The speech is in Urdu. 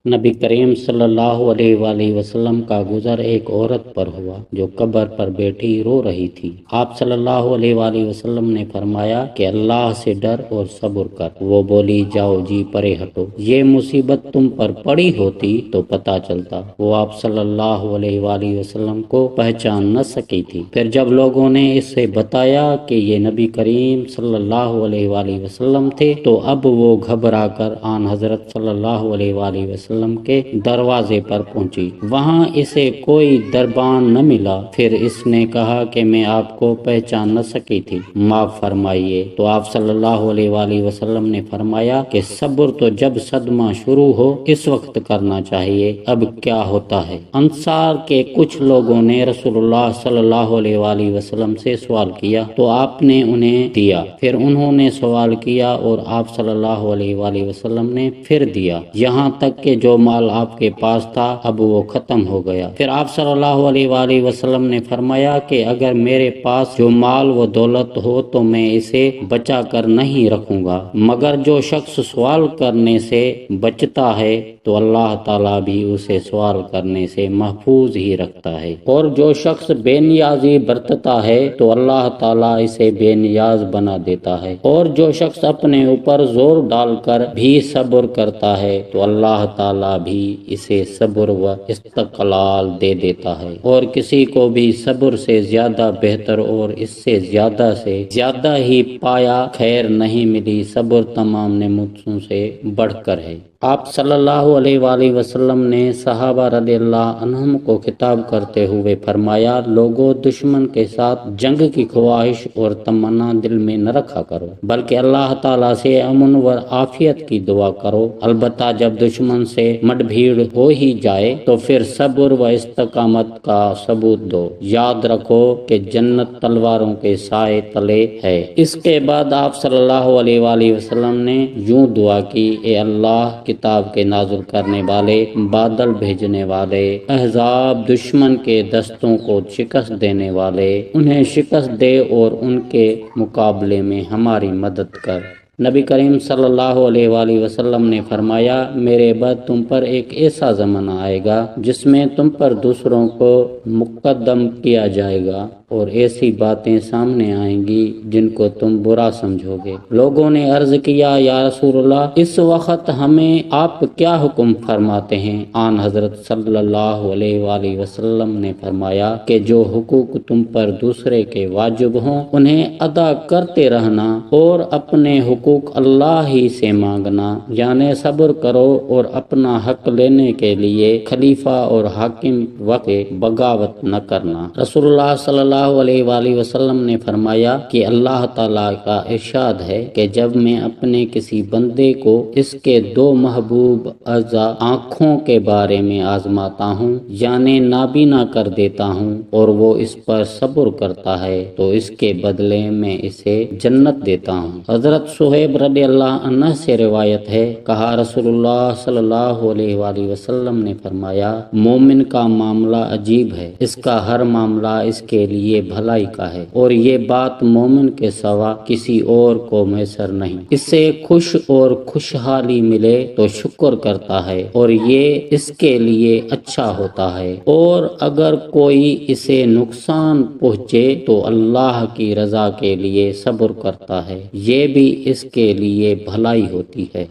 نبی کریم صلی اللہ علیہ وآلہ وسلم کا گزر ایک عورت پر ہوا جو قبر پر بیٹھی رو رہی تھی۔ آپ صلی اللہ علیہ وآلہ وسلم نے فرمایا کہ اللہ سے ڈر اور صبر کر۔ وہ بولی جاؤ جی پرے ہٹو، یہ مصیبت تم پر پڑی ہوتی تو پتہ چلتا۔ وہ آپ صلی اللہ علیہ وآلہ وسلم کو پہچان نہ سکی تھی۔ پھر جب لوگوں نے اسے بتایا کہ یہ نبی کریم صلی اللہ علیہ وآلہ وسلم تھے تو اب وہ گھبرا کر آن حضرت صلی اللہ علیہ وآلہ وسلم کے دروازے پر پہنچی۔ وہاں اسے کوئی دربان نہ ملا۔ پھر اس نے کہا کہ میں آپ کو پہچان نہ سکی تھی، معاف فرمائیے۔ تو آپ صلی اللہ علیہ وآلہ وسلم نے فرمایا کہ صبر تو جب صدمہ شروع ہو اس وقت کرنا چاہیے، اب کیا ہوتا ہے؟ انصار کے کچھ لوگوں نے رسول اللہ صلی اللہ علیہ وآلہ وسلم سے سوال کیا تو آپ نے انہیں دیا۔ پھر انہوں نے سوال کیا اور آپ صلی اللہ علیہ وآلہ وسلم نے پھر دیا، یہاں تک کہ جو مال آپ کے پاس تھا اب وہ ختم ہو گیا۔ پھر آپ صلی اللہ علیہ وآلہ وسلم نے فرمایا کہ اگر میرے پاس جو مال و دولت ہو تو میں اسے بچا کر نہیں رکھوں گا، مگر جو شخص سوال کرنے سے بچتا ہے تو اللہ تعالیٰ بھی اسے سوال کرنے سے محفوظ ہی رکھتا ہے، اور جو شخص بے نیازی برتتا ہے تو اللہ تعالیٰ اسے بے نیاز بنا دیتا ہے، اور جو شخص اپنے اوپر زور ڈال کر بھی صبر کرتا ہے تو اللہ تعالیٰ بھی اسے صبر و استقلال دے دیتا ہے، اور کسی کو بھی صبر سے زیادہ بہتر اور اس سے زیادہ ہی پایا خیر نہیں ملی۔ صبر تمام نعمتوں سے بڑھ کر ہے۔ آپ صلی اللہ علیہ وآلہ وسلم نے صحابہ رضی اللہ عنہم کو خطاب کرتے ہوئے فرمایا، لوگوں دشمن کے ساتھ جنگ کی خواہش اور تمنا دل میں نہ رکھا کرو، بلکہ اللہ تعالیٰ سے امن و عافیت کی دعا کرو۔ البتہ جب دشمن سے مڈ بھیڑ ہو ہی جائے تو پھر صبر و استقامت کا ثبوت دو۔ یاد رکھو کہ جنت تلواروں کے سائے تلے ہے۔ اس کے بعد آپ صلی اللہ علیہ وآلہ وسلم نے یوں دعا کی، اے اللہ کتاب کے نازل کرنے والے، بادل بھیجنے والے، احزاب دشمن کے دستوں کو شکست دینے والے، انہیں شکست دے اور ان کے مقابلے میں ہماری مدد کر۔ نبی کریم صلی اللہ علیہ وآلہ وسلم نے فرمایا، میرے بعد تم پر ایک ایسا زمانہ آئے گا جس میں تم پر دوسروں کو مقدم کیا جائے گا اور ایسی باتیں سامنے آئیں گی جن کو تم برا سمجھو گے۔ لوگوں نے عرض کیا، یا رسول اللہ، اس وقت ہمیں آپ کیا حکم فرماتے ہیں؟ آن حضرت صلی اللہ علیہ وآلہ وسلم نے فرمایا کہ جو حقوق تم پر دوسرے کے واجب ہوں انہیں ادا کرتے رہنا اور اپنے حقوق اللہ ہی سے مانگنا، یعنی صبر کرو اور اپنا حق لینے کے لیے خلیفہ اور حاکم وقت بغاوت نہ کرنا۔ رسول اللہ صلی اللہ علیہ وآلہ وسلم نے فرمایا کہ اللہ تعالیٰ کا ارشاد ہے کہ جب میں اپنے کسی بندے کو اس کے دو محبوب اعضاء آنکھوں کے بارے میں آزماتا ہوں، یعنی نابینا کر دیتا ہوں، اور وہ اس پر صبر کرتا ہے تو اس کے بدلے میں اسے جنت دیتا ہوں۔ حضرت صہیب رضی اللہ عنہ سے روایت ہے، کہا رسول اللہ صلی اللہ علیہ وآلہ وسلم نے فرمایا، مومن کا معاملہ عجیب ہے، اس کا ہر معاملہ اس کے لیے بھلائی کا ہے، اور یہ بات مومن کے سوا کسی اور کو میسر نہیں۔ اسے خوش اور خوشحالی ملے تو شکر کرتا ہے اور یہ اس کے لیے اچھا ہوتا ہے، اور اگر کوئی اسے نقصان پہنچے تو اللہ کی رضا کے لیے صبر کرتا ہے، یہ بھی اس کے لیے بھلائی ہوتی ہے۔